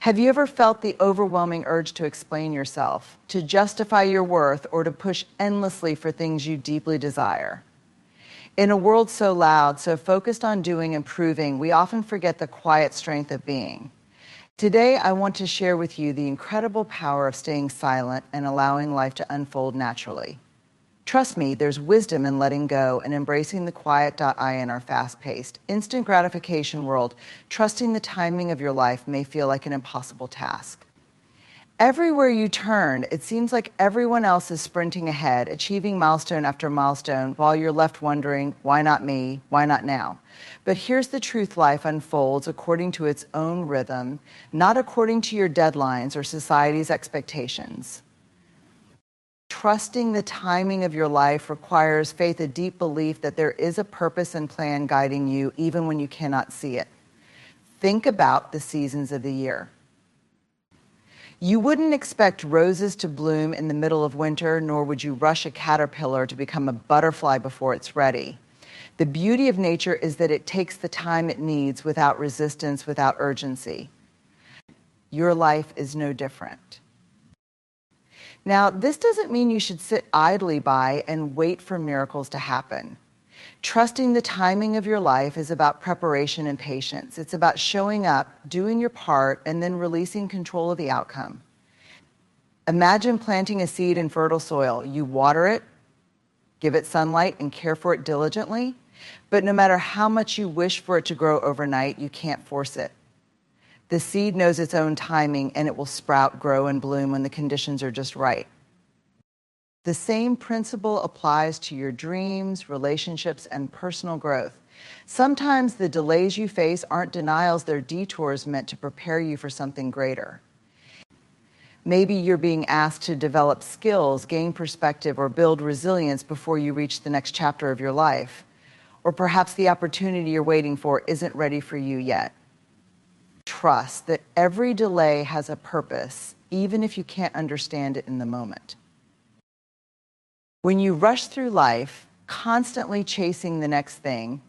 Have you ever felt the overwhelming urge to explain yourself, to justify your worth, or to push endlessly for things you deeply desire? In a world so loud, so focused on doing and proving, we often forget the quiet strength of being. Today, I want to share with you the incredible power of staying silent and allowing life to unfold naturally. Trust me, there's wisdom in letting go and embracing the quiet. In our fast-paced, instant gratification world, trusting the timing of your life may feel like an impossible task. Everywhere you turn, it seems like everyone else is sprinting ahead, achieving milestone after milestone, while you're left wondering, why not me? Why not now? But here's the truth: life unfolds according to its own rhythm, not according to your deadlines or society's expectations. Trusting the timing of your life requires faith, a deep belief that there is a purpose and plan guiding you even when you cannot see it. Think about the seasons of the year. You wouldn't expect roses to bloom in the middle of winter, nor would you rush a caterpillar to become a butterfly before it's ready. The beauty of nature is that it takes the time it needs without resistance, without urgency. Your life is no different. Now, this doesn't mean you should sit idly by and wait for miracles to happen. Trusting the timing of your life is about preparation and patience. It's about showing up, doing your part, and then releasing control of the outcome. Imagine planting a seed in fertile soil. You water it, give it sunlight, and care for it diligently. But no matter how much you wish for it to grow overnight, you can't force it. The seed knows its own timing, and it will sprout, grow, and bloom when the conditions are just right. The same principle applies to your dreams, relationships, and personal growth. Sometimes the delays you face aren't denials, they're detours meant to prepare you for something greater. Maybe you're being asked to develop skills, gain perspective, or build resilience before you reach the next chapter of your life. Or perhaps the opportunity you're waiting for isn't ready for you yet. Trust that every delay has a purpose, even if you can't understand it in the moment. When you rush through life, constantly chasing the next thing,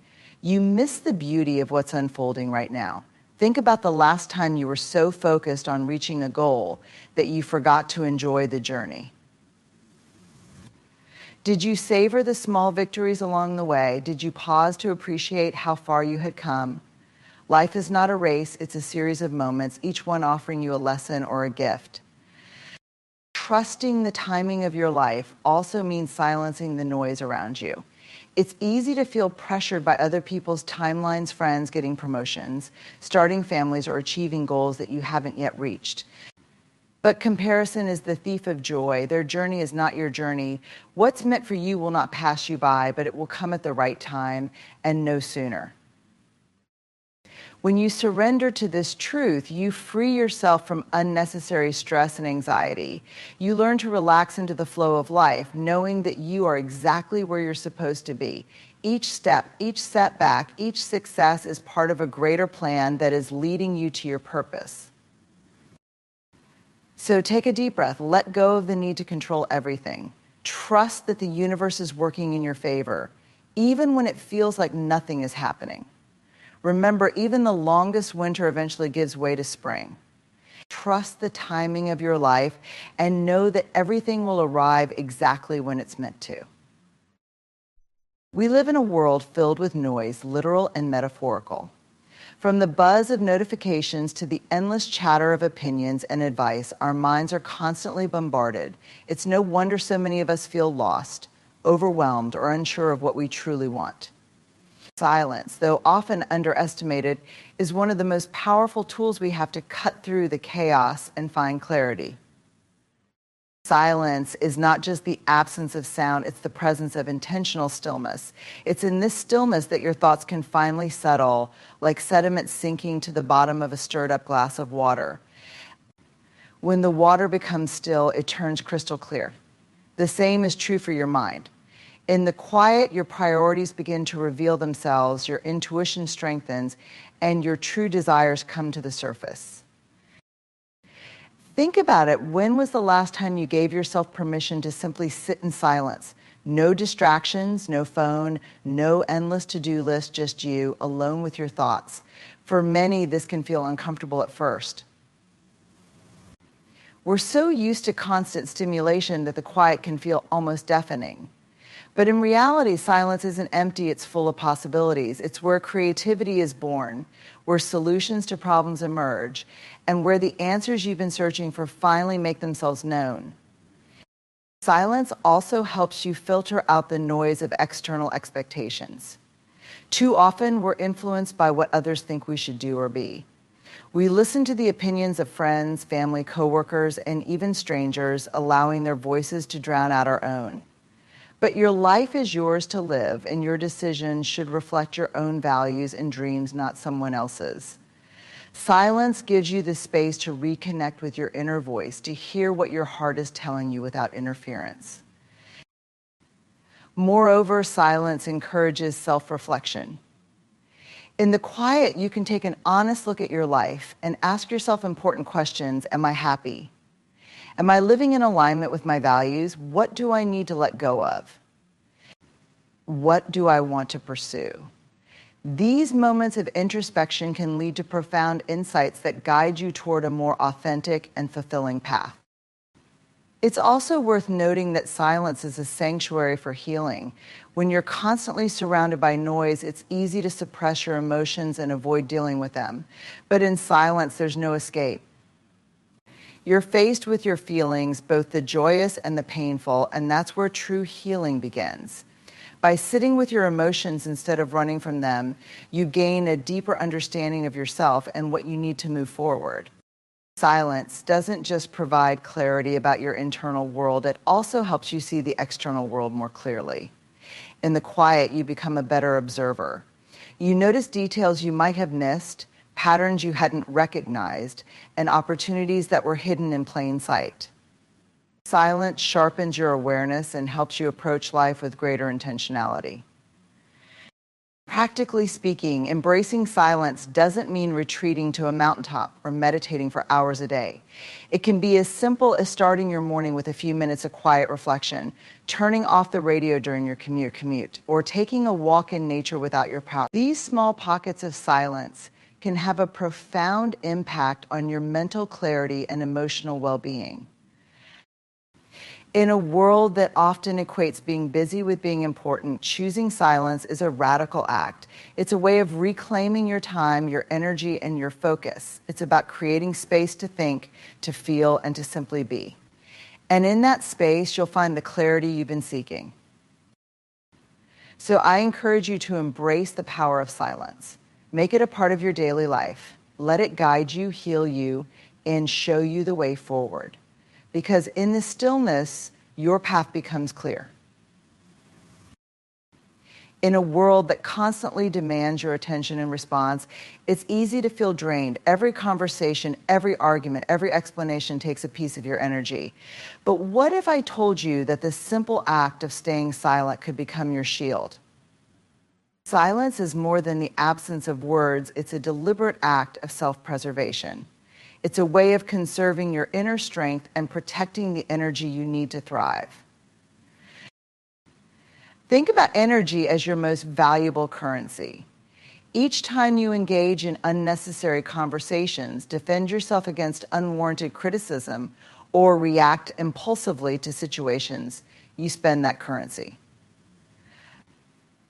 you miss the beauty of what's unfolding right now. Think about the last time you were so focused on reaching a goal that you forgot to enjoy the journey. Did you savor the small victories along the way? Did you pause to appreciate how far you had come? Life is not a race, it's a series of moments, each one offering you a lesson or a gift. Trusting the timing of your life also means silencing the noise around you. It's easy to feel pressured by other people's timelines, friends getting promotions, starting families, or achieving goals that you haven't yet reached. But comparison is the thief of joy. Their journey is not your journey. What's meant for you will not pass you by, but it will come at the right time and no sooner. When you surrender to this truth, you free yourself from unnecessary stress and anxiety. You learn to relax into the flow of life, knowing that you are exactly where you're supposed to be. Each step, each setback, each success is part of a greater plan that is leading you to your purpose. So take a deep breath. Let go of the need to control everything. Trust that the universe is working in your favor, even when it feels like nothing is happening. Remember, even the longest winter eventually gives way to spring. Trust the timing of your life and know that everything will arrive exactly when it's meant to. We live in a world filled with noise, literal and metaphorical. From the buzz of notifications to the endless chatter of opinions and advice, our minds are constantly bombarded. It's no wonder so many of us feel lost, overwhelmed, or unsure of what we truly want. Silence, though often underestimated, is one of the most powerful tools we have to cut through the chaos and find clarity. Silence is not just the absence of sound, it's the presence of intentional stillness. It's in this stillness that your thoughts can finally settle, like sediment sinking to the bottom of a stirred-up glass of water. When the water becomes still, it turns crystal clear. The same is true for your mind. In the quiet, your priorities begin to reveal themselves, your intuition strengthens, and your true desires come to the surface. Think about it. When was the last time you gave yourself permission to simply sit in silence? No distractions, no phone, no endless to-do list, just you, alone with your thoughts. For many, this can feel uncomfortable at first. We're so used to constant stimulation that the quiet can feel almost deafening. But in reality, silence isn't empty, it's full of possibilities. It's where creativity is born, where solutions to problems emerge, and where the answers you've been searching for finally make themselves known. Silence also helps you filter out the noise of external expectations. Too often, we're influenced by what others think we should do or be. We listen to the opinions of friends, family, coworkers, and even strangers, allowing their voices to drown out our own. But your life is yours to live, and your decisions should reflect your own values and dreams, not someone else's. Silence gives you the space to reconnect with your inner voice, to hear what your heart is telling you without interference. Moreover, silence encourages self-reflection. In the quiet, you can take an honest look at your life and ask yourself important questions. Am I happy? Am I living in alignment with my values? What do I need to let go of? What do I want to pursue? These moments of introspection can lead to profound insights that guide you toward a more authentic and fulfilling path. It's also worth noting that silence is a sanctuary for healing. When you're constantly surrounded by noise, it's easy to suppress your emotions and avoid dealing with them. But in silence, there's no escape. You're faced with your feelings, both the joyous and the painful, and that's where true healing begins. By sitting with your emotions instead of running from them, you gain a deeper understanding of yourself and what you need to move forward. Silence doesn't just provide clarity about your internal world, it also helps you see the external world more clearly. In the quiet, you become a better observer. You notice details you might have missed, patterns you hadn't recognized, and opportunities that were hidden in plain sight. Silence sharpens your awareness and helps you approach life with greater intentionality. Practically speaking, embracing silence doesn't mean retreating to a mountaintop or meditating for hours a day. It can be as simple as starting your morning with a few minutes of quiet reflection, turning off the radio during your commute, or taking a walk in nature without your power. These small pockets of silence can have a profound impact on your mental clarity and emotional well-being. In a world that often equates being busy with being important, choosing silence is a radical act. It's a way of reclaiming your time, your energy, and your focus. It's about creating space to think, to feel, and to simply be. And in that space, you'll find the clarity you've been seeking. So I encourage you to embrace the power of silence. Make it a part of your daily life. Let it guide you, heal you, and show you the way forward. Because in the stillness, your path becomes clear. In a world that constantly demands your attention and response, it's easy to feel drained. Every conversation, every argument, every explanation takes a piece of your energy. But what if I told you that the simple act of staying silent could become your shield? Silence is more than the absence of words. It's a deliberate act of self-preservation. It's a way of conserving your inner strength and protecting the energy you need to thrive. Think about energy as your most valuable currency. Each time you engage in unnecessary conversations, defend yourself against unwarranted criticism, or react impulsively to situations, you spend that currency.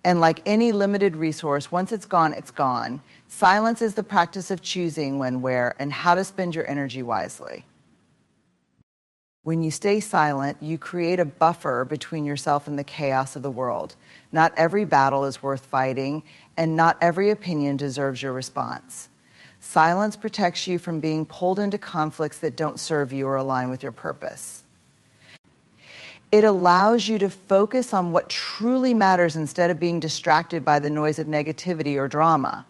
And like any limited resource, once it's gone, it's gone. Silence is the practice of choosing when, where, and how to spend your energy wisely. When you stay silent, you create a buffer between yourself and the chaos of the world. Not every battle is worth fighting, and not every opinion deserves your response. Silence protects you from being pulled into conflicts that don't serve you or align with your purpose. It allows you to focus on what truly matters instead of being distracted by the noise of negativity or drama.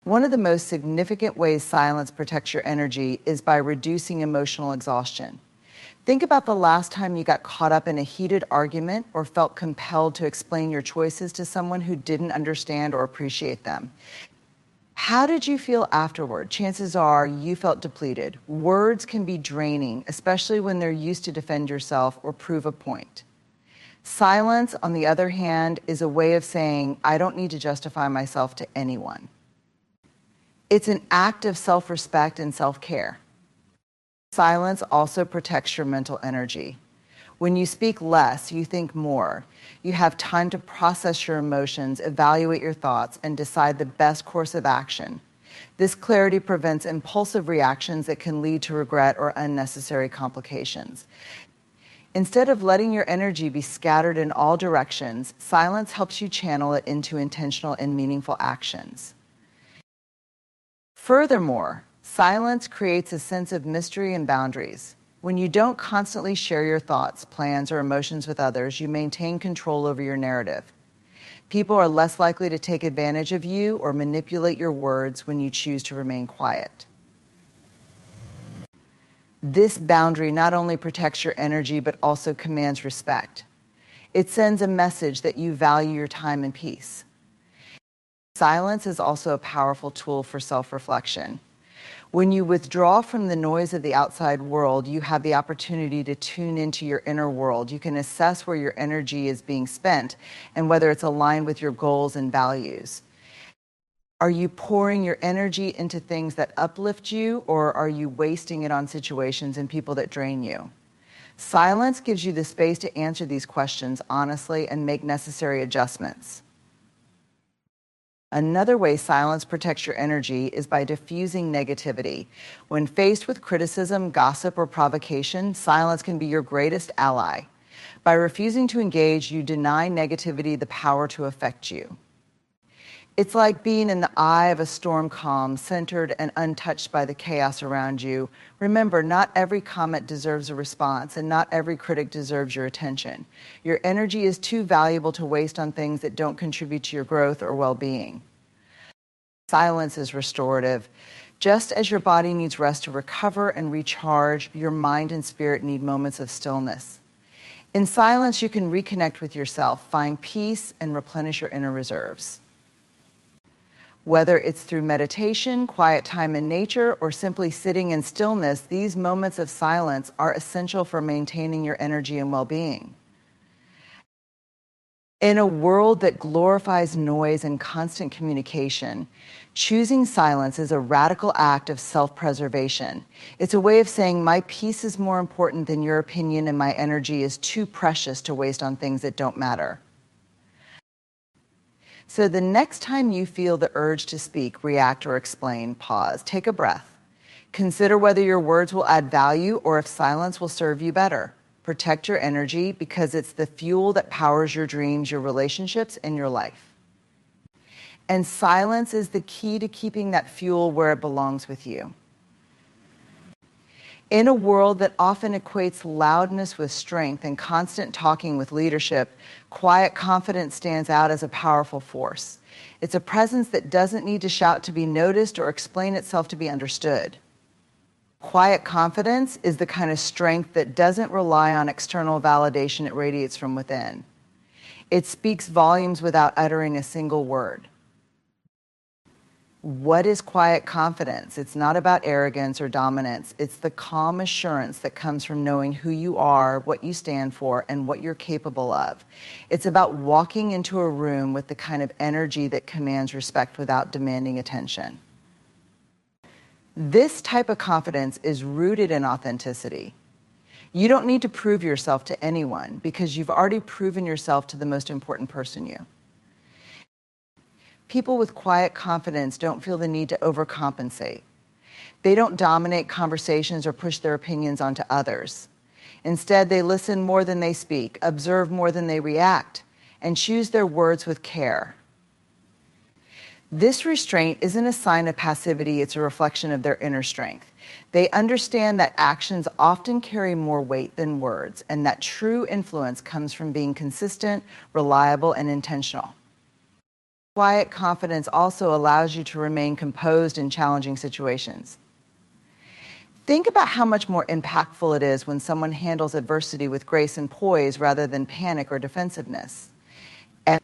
One of the most significant ways silence protects your energy is by reducing emotional exhaustion. Think about the last time you got caught up in a heated argument or felt compelled to explain your choices to someone who didn't understand or appreciate them. How did you feel afterward? Chances are you felt depleted. Words can be draining, especially when they're used to defend yourself or prove a point. Silence, on the other hand, is a way of saying, I don't need to justify myself to anyone. It's an act of self-respect and self-care. Silence also protects your mental energy. When you speak less, you think more. You have time to process your emotions, evaluate your thoughts, and decide the best course of action. This clarity prevents impulsive reactions that can lead to regret or unnecessary complications. Instead of letting your energy be scattered in all directions, silence helps you channel it into intentional and meaningful actions. Furthermore, silence creates a sense of mystery and boundaries. When you don't constantly share your thoughts, plans, or emotions with others, you maintain control over your narrative. People are less likely to take advantage of you or manipulate your words when you choose to remain quiet. This boundary not only protects your energy, but also commands respect. It sends a message that you value your time and peace. Silence is also a powerful tool for self-reflection. When you withdraw from the noise of the outside world, you have the opportunity to tune into your inner world. You can assess where your energy is being spent and whether it's aligned with your goals and values. Are you pouring your energy into things that uplift you, or are you wasting it on situations and people that drain you? Silence gives you the space to answer these questions honestly and make necessary adjustments. Another way silence protects your energy is by diffusing negativity. When faced with criticism, gossip, or provocation, silence can be your greatest ally. By refusing to engage, you deny negativity the power to affect you. It's like being in the eye of a storm calm, centered and untouched by the chaos around you. Remember, not every comment deserves a response, and not every critic deserves your attention. Your energy is too valuable to waste on things that don't contribute to your growth or well-being. Silence is restorative. Just as your body needs rest to recover and recharge, your mind and spirit need moments of stillness. In silence, you can reconnect with yourself, find peace, and replenish your inner reserves. Whether it's through meditation, quiet time in nature, or simply sitting in stillness, these moments of silence are essential for maintaining your energy and well-being. In a world that glorifies noise and constant communication, choosing silence is a radical act of self-preservation. It's a way of saying, my peace is more important than your opinion, and my energy is too precious to waste on things that don't matter. So the next time you feel the urge to speak, react, or explain, pause, take a breath. Consider whether your words will add value or if silence will serve you better. Protect your energy because it's the fuel that powers your dreams, your relationships, and your life. And silence is the key to keeping that fuel where it belongs with you. In a world that often equates loudness with strength and constant talking with leadership, quiet confidence stands out as a powerful force. It's a presence that doesn't need to shout to be noticed or explain itself to be understood. Quiet confidence is the kind of strength that doesn't rely on external validation, it radiates from within. It speaks volumes without uttering a single word. What is quiet confidence? It's not about arrogance or dominance. It's the calm assurance that comes from knowing who you are, what you stand for, and what you're capable of. It's about walking into a room with the kind of energy that commands respect without demanding attention. This type of confidence is rooted in authenticity. You don't need to prove yourself to anyone because you've already proven yourself to the most important person you. People with quiet confidence don't feel the need to overcompensate. They don't dominate conversations or push their opinions onto others. Instead, they listen more than they speak, observe more than they react, and choose their words with care. This restraint isn't a sign of passivity, it's a reflection of their inner strength. They understand that actions often carry more weight than words, and that true influence comes from being consistent, reliable, and intentional. Quiet confidence also allows you to remain composed in challenging situations. Think about how much more impactful it is when someone handles adversity with grace and poise rather than panic or defensiveness. And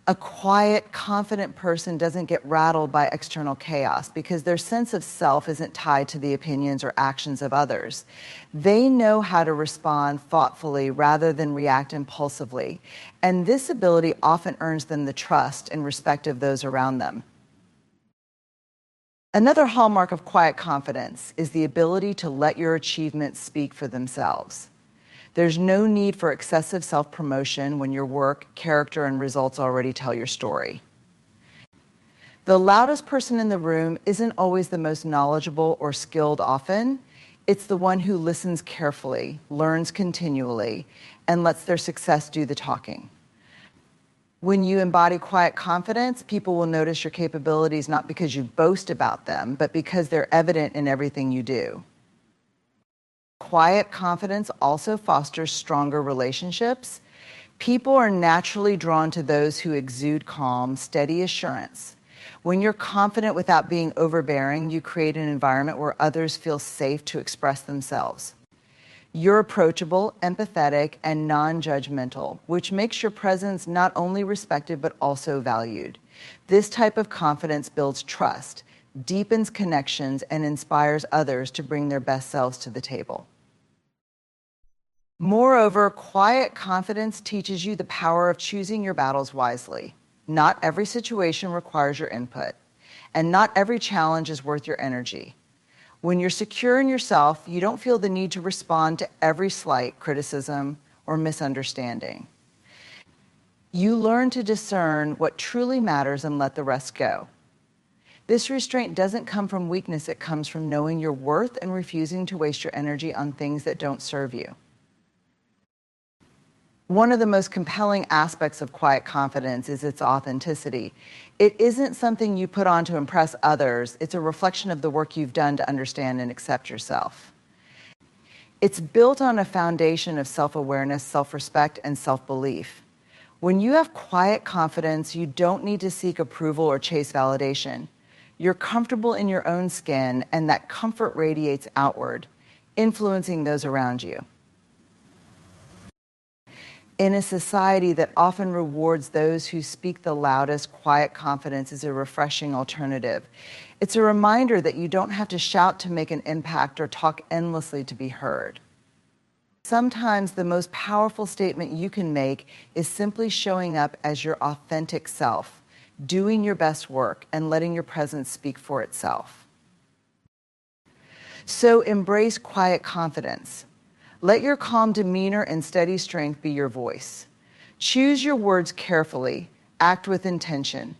a quiet, confident person doesn't get rattled by external chaos because their sense of self isn't tied to the opinions or actions of others. They know how to respond thoughtfully rather than react impulsively. And this ability often earns them the trust and respect of those around them. Another hallmark of quiet confidence is the ability to let your achievements speak for themselves. There's no need for excessive self-promotion when your work, character, and results already tell your story. The loudest person in the room isn't always the most knowledgeable or skilled often. It's the one who listens carefully, learns continually, and lets their success do the talking. When you embody quiet confidence, people will notice your capabilities not because you boast about them, but because they're evident in everything you do. Quiet confidence also fosters stronger relationships. People are naturally drawn to those who exude calm, steady assurance. When you're confident without being overbearing, you create an environment where others feel safe to express themselves. You're approachable, empathetic, and non-judgmental, which makes your presence not only respected but also valued. This type of confidence builds trust, deepens connections, and inspires others to bring their best selves to the table. Moreover, quiet confidence teaches you the power of choosing your battles wisely. Not every situation requires your input, and not every challenge is worth your energy. When you're secure in yourself, you don't feel the need to respond to every slight criticism or misunderstanding. You learn to discern what truly matters and let the rest go. This restraint doesn't come from weakness, it comes from knowing your worth and refusing to waste your energy on things that don't serve you. One of the most compelling aspects of quiet confidence is its authenticity. It isn't something you put on to impress others. It's a reflection of the work you've done to understand and accept yourself. It's built on a foundation of self-awareness, self-respect, and self-belief. When you have quiet confidence, you don't need to seek approval or chase validation. You're comfortable in your own skin, and that comfort radiates outward, influencing those around you. In a society that often rewards those who speak the loudest, quiet confidence is a refreshing alternative. It's a reminder that you don't have to shout to make an impact or talk endlessly to be heard. Sometimes the most powerful statement you can make is simply showing up as your authentic self, doing your best work, and letting your presence speak for itself. So embrace quiet confidence. Let your calm demeanor and steady strength be your voice. Choose your words carefully, act with intention,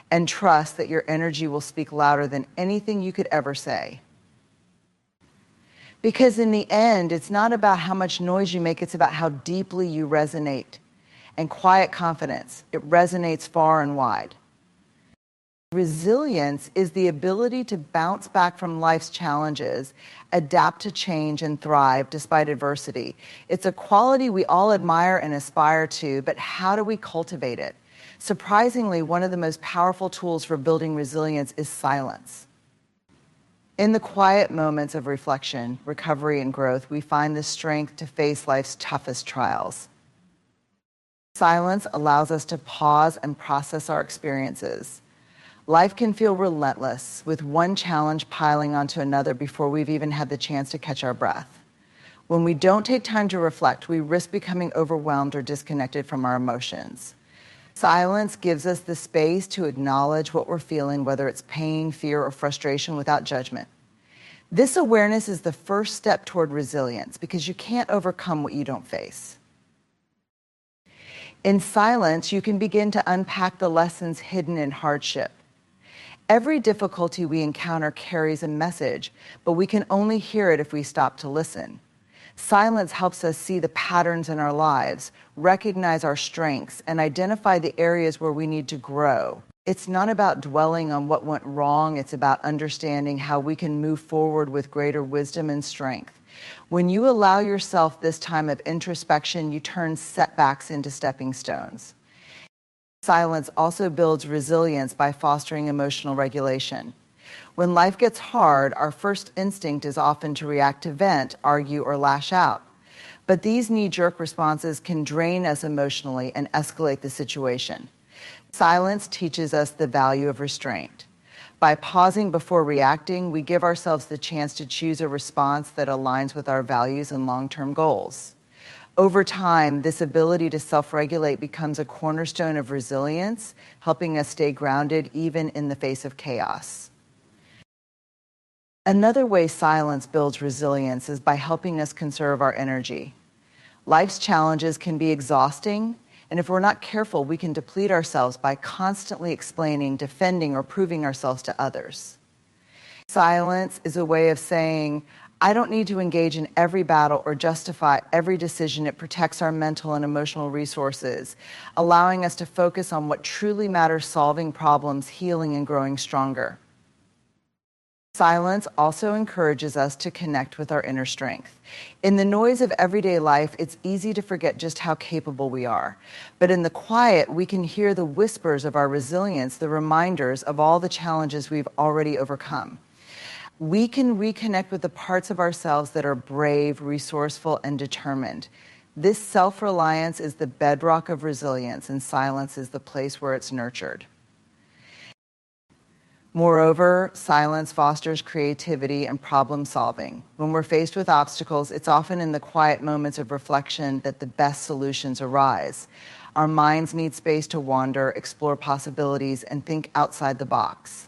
and trust that your energy will speak louder than anything you could ever say. Because in the end, it's not about how much noise you make, it's about how deeply you resonate. And quiet confidence, it resonates far and wide. Resilience is the ability to bounce back from life's challenges, adapt to change, and thrive despite adversity. It's a quality we all admire and aspire to, but how do we cultivate it? Surprisingly, one of the most powerful tools for building resilience is silence. In the quiet moments of reflection, recovery, and growth, we find the strength to face life's toughest trials. Silence allows us to pause and process our experiences. Life can feel relentless, with one challenge piling onto another before we've even had the chance to catch our breath. When we don't take time to reflect, we risk becoming overwhelmed or disconnected from our emotions. Silence gives us the space to acknowledge what we're feeling, whether it's pain, fear, or frustration, without judgment. This awareness is the first step toward resilience, because you can't overcome what you don't face. In silence, you can begin to unpack the lessons hidden in hardship. Every difficulty we encounter carries a message, but we can only hear it if we stop to listen. Silence helps us see the patterns in our lives, recognize our strengths, and identify the areas where we need to grow. It's not about dwelling on what went wrong, it's about understanding how we can move forward with greater wisdom and strength. When you allow yourself this time of introspection, you turn setbacks into stepping stones. Silence also builds resilience by fostering emotional regulation. When life gets hard, our first instinct is often to react to vent, argue, or lash out. But these knee-jerk responses can drain us emotionally and escalate the situation. Silence teaches us the value of restraint. By pausing before reacting, we give ourselves the chance to choose a response that aligns with our values and long-term goals. Over time, this ability to self-regulate becomes a cornerstone of resilience, helping us stay grounded even in the face of chaos. Another way silence builds resilience is by helping us conserve our energy. Life's challenges can be exhausting, and if we're not careful, we can deplete ourselves by constantly explaining, defending, or proving ourselves to others. Silence is a way of saying, I don't need to engage in every battle or justify every decision. It protects our mental and emotional resources, allowing us to focus on what truly matters, solving problems, healing, and growing stronger. Silence also encourages us to connect with our inner strength. In the noise of everyday life, it's easy to forget just how capable we are. But in the quiet, we can hear the whispers of our resilience, the reminders of all the challenges we've already overcome. We can reconnect with the parts of ourselves that are brave, resourceful, and determined. This self-reliance is the bedrock of resilience, and silence is the place where it's nurtured. Moreover, silence fosters creativity and problem solving. When we're faced with obstacles, it's often in the quiet moments of reflection that the best solutions arise. Our minds need space to wander, explore possibilities, and think outside the box.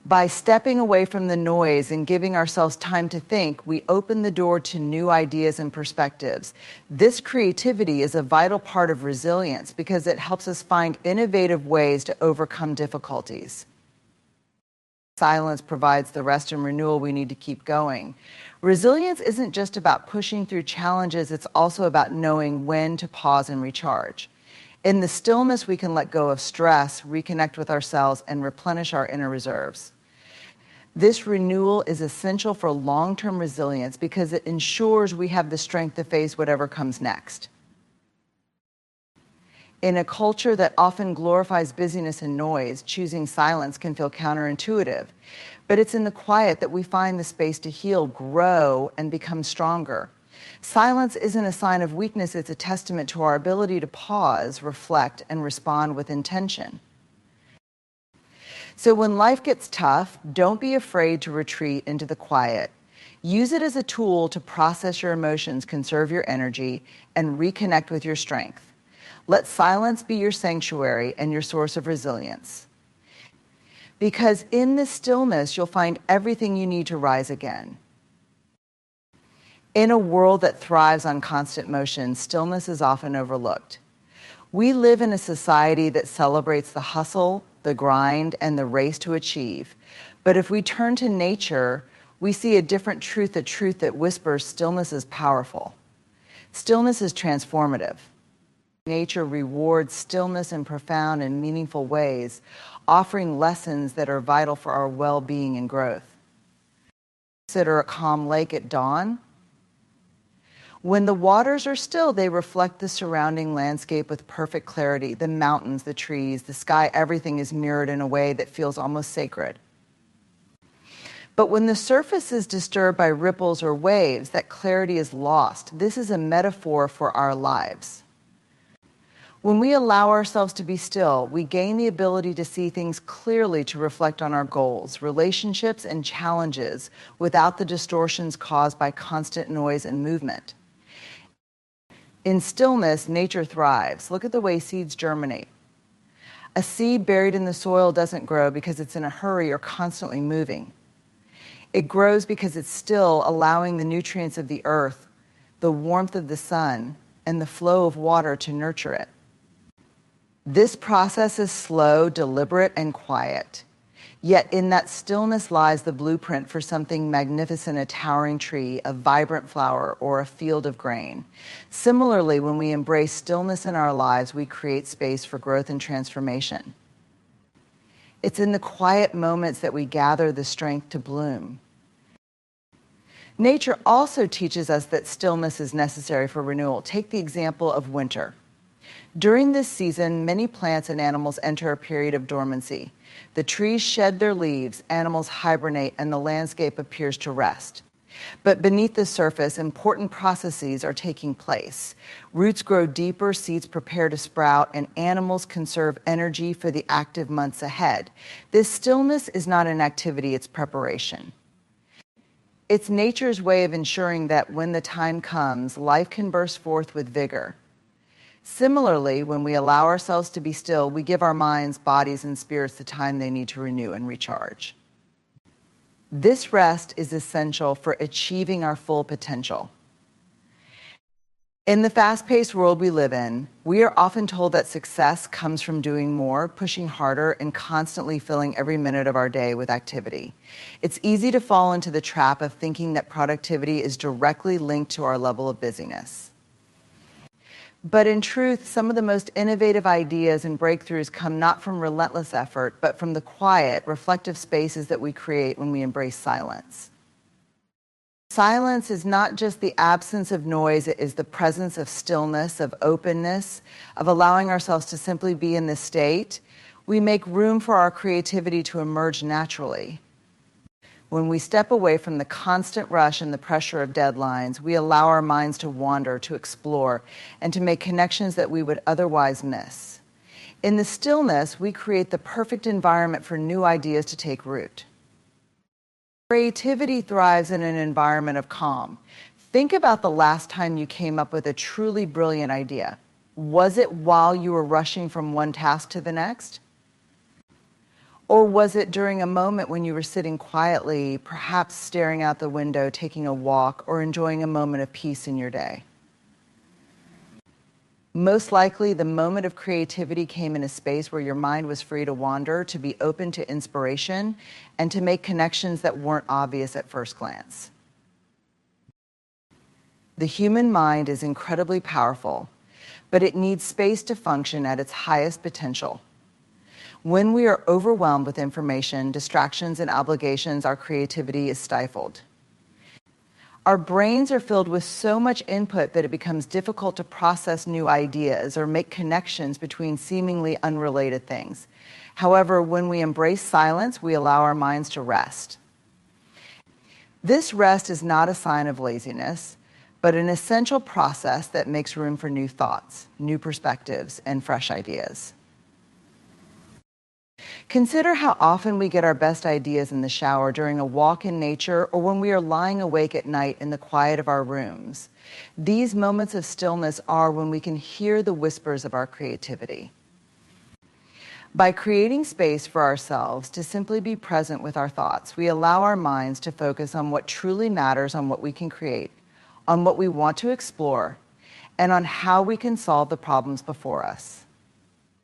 By stepping away from the noise and giving ourselves time to think, we open the door to new ideas and perspectives. This creativity is a vital part of resilience because it helps us find innovative ways to overcome difficulties. Silence provides the rest and renewal we need to keep going. Resilience isn't just about pushing through challenges, it's also about knowing when to pause and recharge. In the stillness, we can let go of stress, reconnect with ourselves, and replenish our inner reserves. This renewal is essential for long-term resilience because it ensures we have the strength to face whatever comes next. In a culture that often glorifies busyness and noise, choosing silence can feel counterintuitive. But it's in the quiet that we find the space to heal, grow, and become stronger. Silence isn't a sign of weakness, it's a testament to our ability to pause, reflect, and respond with intention. So when life gets tough, don't be afraid to retreat into the quiet. Use it as a tool to process your emotions, conserve your energy, and reconnect with your strength. Let silence be your sanctuary and your source of resilience. Because in the stillness, you'll find everything you need to rise again. In a world that thrives on constant motion, stillness is often overlooked. We live in a society that celebrates the hustle, the grind, and the race to achieve. But if we turn to nature, we see a different truth, a truth that whispers stillness is powerful. Stillness is transformative. Nature rewards stillness in profound and meaningful ways, offering lessons that are vital for our well-being and growth. Consider a calm lake at dawn. When the waters are still, they reflect the surrounding landscape with perfect clarity. The mountains, the trees, the sky, everything is mirrored in a way that feels almost sacred. But when the surface is disturbed by ripples or waves, that clarity is lost. This is a metaphor for our lives. When we allow ourselves to be still, we gain the ability to see things clearly, to reflect on our goals, relationships, and challenges without the distortions caused by constant noise and movement. In stillness, nature thrives. Look at the way seeds germinate. A seed buried in the soil doesn't grow because it's in a hurry or constantly moving. It grows because it's still, allowing the nutrients of the earth, the warmth of the sun, and the flow of water to nurture it. This process is slow, deliberate, and quiet. Yet in that stillness lies the blueprint for something magnificent, a towering tree, a vibrant flower, or a field of grain. Similarly, when we embrace stillness in our lives, we create space for growth and transformation. It's in the quiet moments that we gather the strength to bloom. Nature also teaches us that stillness is necessary for renewal. Take the example of winter. During this season, many plants and animals enter a period of dormancy. The trees shed their leaves, animals hibernate, and the landscape appears to rest. But beneath the surface, important processes are taking place. Roots grow deeper, seeds prepare to sprout, and animals conserve energy for the active months ahead. This stillness is not an activity, it's preparation. It's nature's way of ensuring that when the time comes, life can burst forth with vigor. Similarly, when we allow ourselves to be still, we give our minds, bodies, and spirits the time they need to renew and recharge. This rest is essential for achieving our full potential. In the fast-paced world we live in, we are often told that success comes from doing more, pushing harder, and constantly filling every minute of our day with activity. It's easy to fall into the trap of thinking that productivity is directly linked to our level of busyness. But in truth, some of the most innovative ideas and breakthroughs come not from relentless effort, but from the quiet, reflective spaces that we create when we embrace silence. Silence is not just the absence of noise, it is the presence of stillness, of openness, of allowing ourselves to simply be in this state. We make room for our creativity to emerge naturally. When we step away from the constant rush and the pressure of deadlines, we allow our minds to wander, to explore, and to make connections that we would otherwise miss. In the stillness, we create the perfect environment for new ideas to take root. Creativity thrives in an environment of calm. Think about the last time you came up with a truly brilliant idea. Was it while you were rushing from one task to the next? Or was it during a moment when you were sitting quietly, perhaps staring out the window, taking a walk, or enjoying a moment of peace in your day? Most likely, the moment of creativity came in a space where your mind was free to wander, to be open to inspiration, and to make connections that weren't obvious at first glance. The human mind is incredibly powerful, but it needs space to function at its highest potential. When we are overwhelmed with information, distractions, and obligations, our creativity is stifled. Our brains are filled with so much input that it becomes difficult to process new ideas or make connections between seemingly unrelated things. However, when we embrace silence, we allow our minds to rest. This rest is not a sign of laziness, but an essential process that makes room for new thoughts, new perspectives, and fresh ideas. Consider how often we get our best ideas in the shower, during a walk in nature, or when we are lying awake at night in the quiet of our rooms. These moments of stillness are when we can hear the whispers of our creativity. By creating space for ourselves to simply be present with our thoughts, we allow our minds to focus on what truly matters, on what we can create, on what we want to explore, and on how we can solve the problems before us.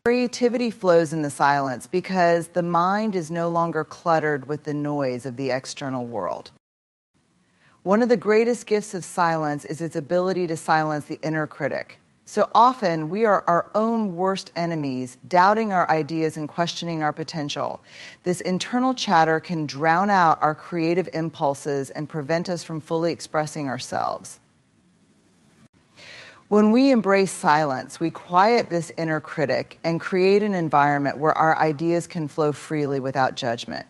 Creativity flows in the silence because the mind is no longer cluttered with the noise of the external world. One of the greatest gifts of silence is its ability to silence the inner critic. So often we are our own worst enemies, doubting our ideas and questioning our potential. This internal chatter can drown out our creative impulses and prevent us from fully expressing ourselves. When we embrace silence, we quiet this inner critic and create an environment where our ideas can flow freely without judgment.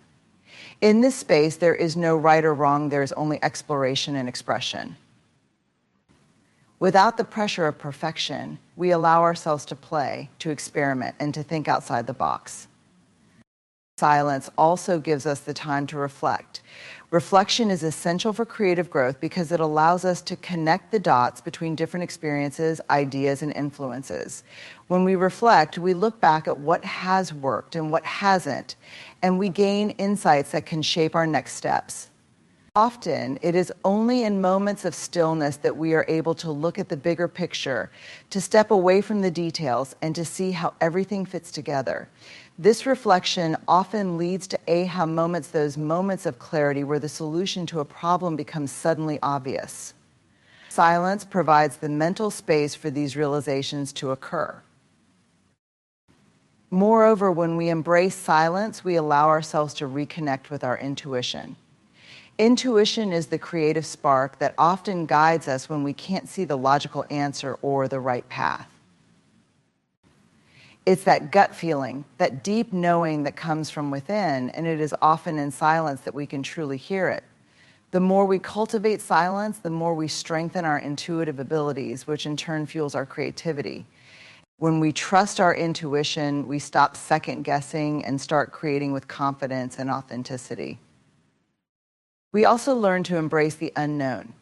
In this space, there is no right or wrong, there is only exploration and expression. Without the pressure of perfection, we allow ourselves to play, to experiment, and to think outside the box. Silence also gives us the time to reflect. Reflection is essential for creative growth because it allows us to connect the dots between different experiences, ideas, and influences. When we reflect, we look back at what has worked and what hasn't, and we gain insights that can shape our next steps. Often, it is only in moments of stillness that we are able to look at the bigger picture, to step away from the details, and to see how everything fits together. This reflection often leads to aha moments, those moments of clarity where the solution to a problem becomes suddenly obvious. Silence provides the mental space for these realizations to occur. Moreover, when we embrace silence, we allow ourselves to reconnect with our intuition. Intuition is the creative spark that often guides us when we can't see the logical answer or the right path. It's that gut feeling, that deep knowing that comes from within, and it is often in silence that we can truly hear it. The more we cultivate silence, the more we strengthen our intuitive abilities, which in turn fuels our creativity. When we trust our intuition, we stop second guessing and start creating with confidence and authenticity. We also learn to embrace the unknown.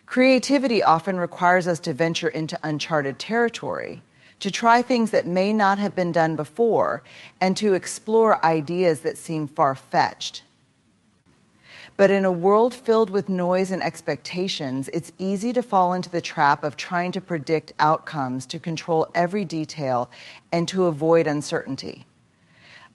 Creativity often requires us to venture into uncharted territory, to try things that may not have been done before, and to explore ideas that seem far-fetched. But in a world filled with noise and expectations, it's easy to fall into the trap of trying to predict outcomes, to control every detail, and to avoid uncertainty.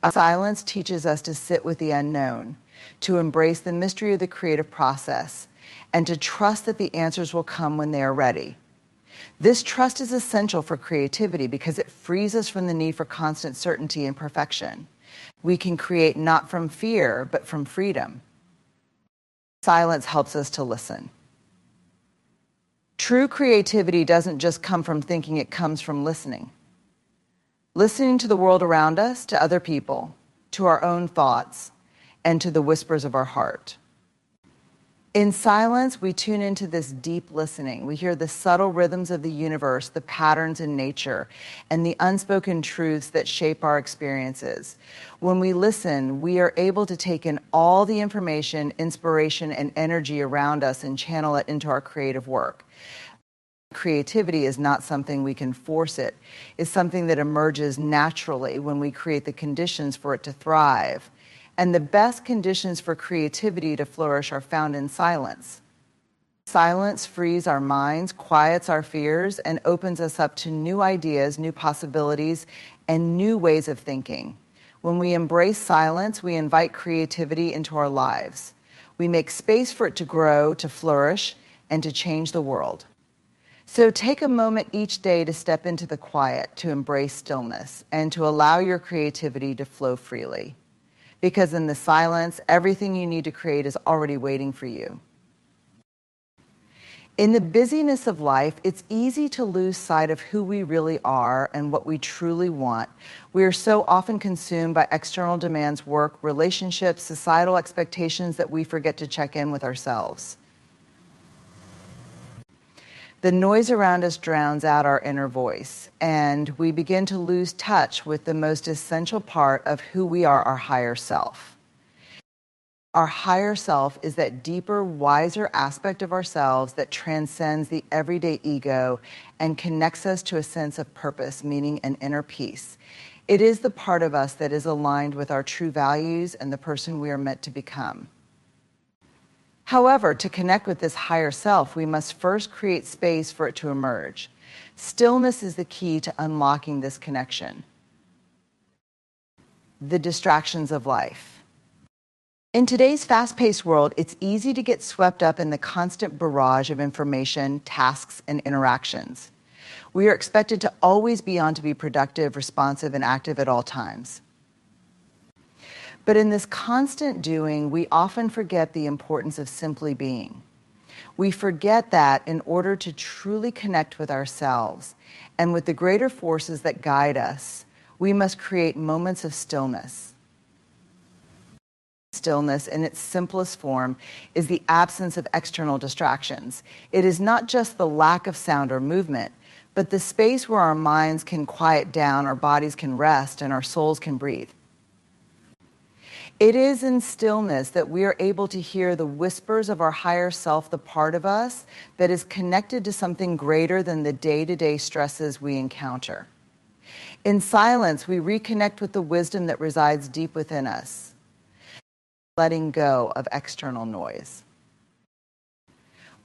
Silence teaches us to sit with the unknown, to embrace the mystery of the creative process, and to trust that the answers will come when they are ready. This trust is essential for creativity because it frees us from the need for constant certainty and perfection. We can create not from fear, but from freedom. Silence helps us to listen. True creativity doesn't just come from thinking, it comes from listening. Listening to the world around us, to other people, to our own thoughts, and to the whispers of our heart. In silence, we tune into this deep listening. We hear the subtle rhythms of the universe, the patterns in nature, and the unspoken truths that shape our experiences. When we listen, we are able to take in all the information, inspiration, and energy around us and channel it into our creative work. Creativity is not something we can force it. It's something that emerges naturally when we create the conditions for it to thrive. And the best conditions for creativity to flourish are found in silence. Silence frees our minds, quiets our fears, and opens us up to new ideas, new possibilities, and new ways of thinking. When we embrace silence, we invite creativity into our lives. We make space for it to grow, to flourish, and to change the world. So take a moment each day to step into the quiet, to embrace stillness, and to allow your creativity to flow freely. Because in the silence, everything you need to create is already waiting for you. In the busyness of life, it's easy to lose sight of who we really are and what we truly want. We are so often consumed by external demands, work, relationships, societal expectations that we forget to check in with ourselves. The noise around us drowns out our inner voice, and we begin to lose touch with the most essential part of who we are, our higher self. Our higher self is that deeper, wiser aspect of ourselves that transcends the everyday ego and connects us to a sense of purpose, meaning an inner peace. It is the part of us that is aligned with our true values and the person we are meant to become. However, to connect with this higher self, we must first create space for it to emerge. Stillness is the key to unlocking this connection. The distractions of life. In today's fast-paced world, it's easy to get swept up in the constant barrage of information, tasks, and interactions. We are expected to always be on to be productive, responsive, and active at all times. But in this constant doing, we often forget the importance of simply being. We forget that in order to truly connect with ourselves and with the greater forces that guide us, we must create moments of stillness. Stillness, in its simplest form, is the absence of external distractions. It is not just the lack of sound or movement, but the space where our minds can quiet down, our bodies can rest, and our souls can breathe. It is in stillness that we are able to hear the whispers of our higher self, the part of us that is connected to something greater than the day-to-day stresses we encounter. In silence, we reconnect with the wisdom that resides deep within us, letting go of external noise.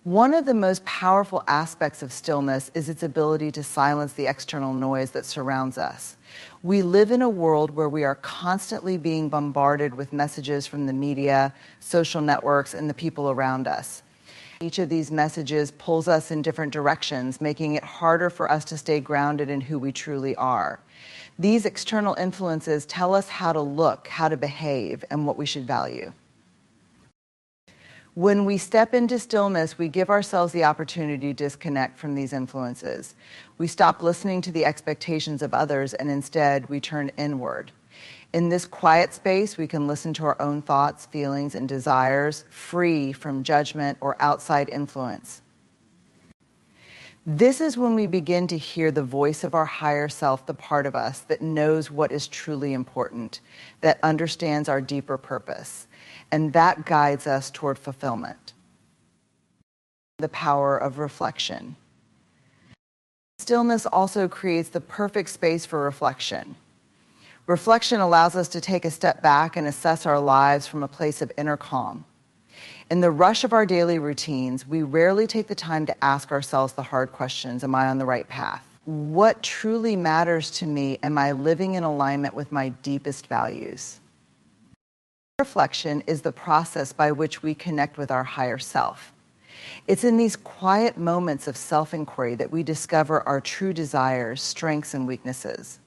One of the most powerful aspects of stillness is its ability to silence the external noise that surrounds us. We live in a world where we are constantly being bombarded with messages from the media, social networks, and the people around us. Each of these messages pulls us in different directions, making it harder for us to stay grounded in who we truly are. These external influences tell us how to look, how to behave, and what we should value. When we step into stillness, we give ourselves the opportunity to disconnect from these influences. We stop listening to the expectations of others, and instead we turn inward. In this quiet space, we can listen to our own thoughts, feelings, and desires, free from judgment or outside influence. This is when we begin to hear the voice of our higher self, the part of us that knows what is truly important, that understands our deeper purpose, and that guides us toward fulfillment. The power of reflection. Stillness also creates the perfect space for reflection. Reflection allows us to take a step back and assess our lives from a place of inner calm. In the rush of our daily routines, we rarely take the time to ask ourselves the hard questions. Am I on the right path? What truly matters to me? Am I living in alignment with my deepest values? Reflection is the process by which we connect with our higher self. It's in these quiet moments of self-inquiry that we discover our true desires, strengths, and weaknesses.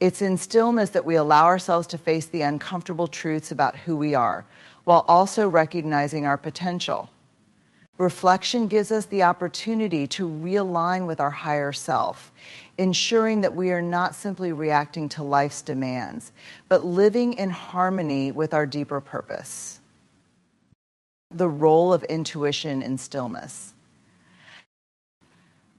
It's in stillness that we allow ourselves to face the uncomfortable truths about who we are, while also recognizing our potential. Reflection gives us the opportunity to realign with our higher self, ensuring that we are not simply reacting to life's demands, but living in harmony with our deeper purpose. The role of intuition in stillness.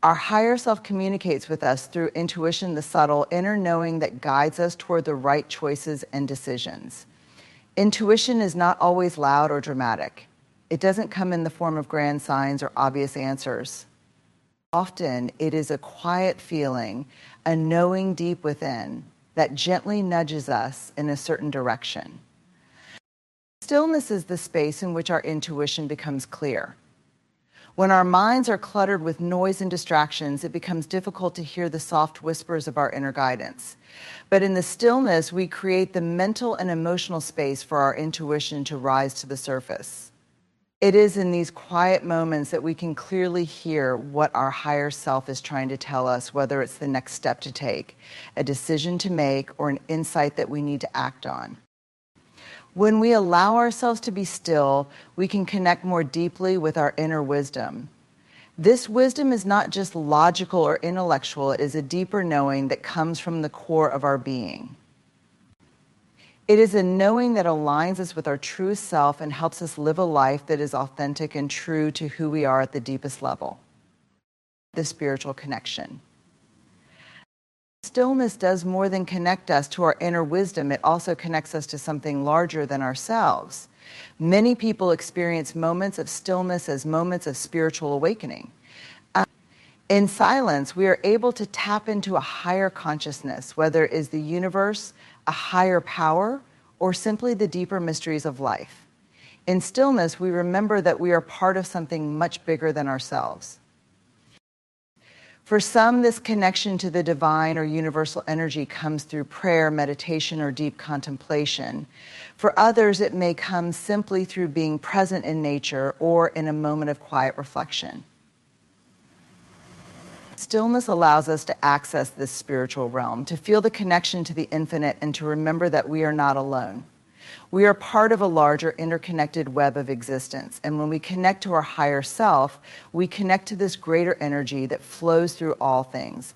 Our higher self communicates with us through intuition, the subtle inner knowing that guides us toward the right choices and decisions. Intuition is not always loud or dramatic. It doesn't come in the form of grand signs or obvious answers. Often, it is a quiet feeling, a knowing deep within, that gently nudges us in a certain direction. Stillness is the space in which our intuition becomes clear. When our minds are cluttered with noise and distractions, it becomes difficult to hear the soft whispers of our inner guidance. But in the stillness, we create the mental and emotional space for our intuition to rise to the surface. It is in these quiet moments that we can clearly hear what our higher self is trying to tell us, whether it's the next step to take, a decision to make, or an insight that we need to act on. When we allow ourselves to be still, we can connect more deeply with our inner wisdom. This wisdom is not just logical or intellectual, it is a deeper knowing that comes from the core of our being. It is a knowing that aligns us with our true self and helps us live a life that is authentic and true to who we are at the deepest level. The spiritual connection. Stillness does more than connect us to our inner wisdom. It also connects us to something larger than ourselves. Many people experience moments of stillness as moments of spiritual awakening. In silence, we are able to tap into a higher consciousness, whether it is the universe, a higher power, or simply the deeper mysteries of life. In stillness, we remember that we are part of something much bigger than ourselves. For some, this connection to the divine or universal energy comes through prayer, meditation, or deep contemplation. For others, it may come simply through being present in nature or in a moment of quiet reflection. Stillness allows us to access this spiritual realm, to feel the connection to the infinite, and to remember that we are not alone. We are part of a larger interconnected web of existence, and when we connect to our higher self, we connect to this greater energy that flows through all things.